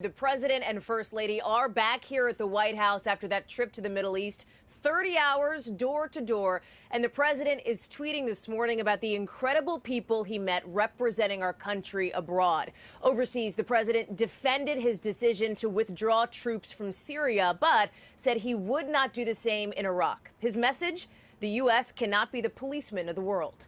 The president and first lady are back here at the White House after that trip to the Middle East, 30 hours door to door. And the president is tweeting this morning about the incredible people he met representing our country abroad. Overseas, the president defended his decision to withdraw troops from Syria, but said he would not do the same in Iraq. His message: the U.S. cannot be the policeman of the world.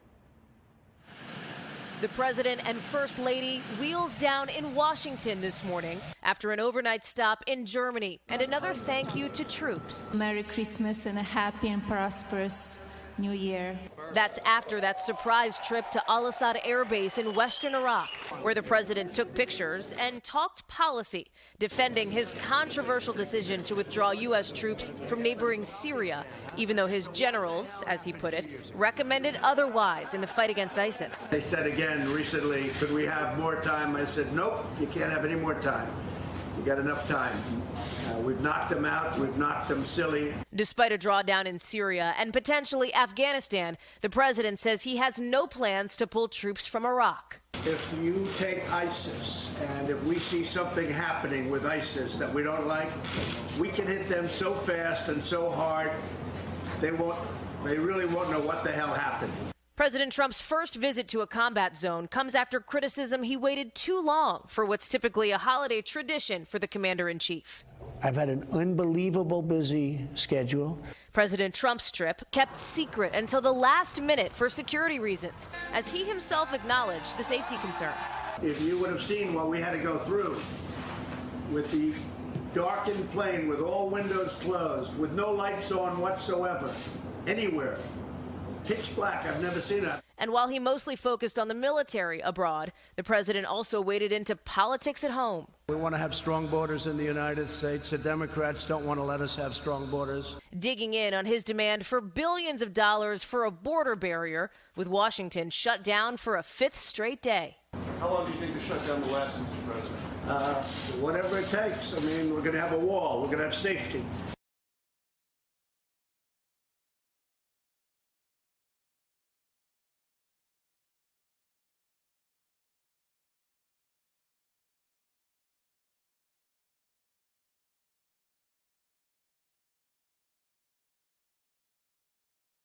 The president and first lady wheels down in Washington this morning after an overnight stop in Germany, and another thank you to troops. Merry Christmas and a happy and prosperous New Year. That's after that surprise trip to Al Asad Air Base in western Iraq, where the president took pictures and talked policy, defending his controversial decision to withdraw U.S. troops from neighboring Syria, even though his generals, as he put it, recommended otherwise in the fight against ISIS. They said again recently, could we have more time? I said, nope, you can't have any more time. You got enough time. We've knocked them out. We've knocked them silly. Despite a drawdown in Syria and potentially Afghanistan, the president says he has no plans to pull troops from Iraq. If you take ISIS and if we see something happening with ISIS that we don't like, we can hit them so fast and so hard, they really won't know what the hell happened. President Trump's first visit to a combat zone comes after criticism he waited too long for what's typically a holiday tradition for the commander-in-chief. I've had an unbelievable busy schedule. President Trump's trip kept secret until the last minute for security reasons, as he himself acknowledged the safety concern. If you would have seen what we had to go through with the darkened plane, with all windows closed, with no lights on whatsoever, anywhere, pitch black, I've never seen it. And while he mostly focused on the military abroad, the president also waded into politics at home. We want to have strong borders in the United States. The Democrats don't want to let us have strong borders. Digging in on his demand for billions of dollars for a border barrier, with Washington shut down for a fifth straight day. How long do you think the shutdown will last, Mr. President? Whatever it takes. I mean, we're going to have a wall. We're going to have safety.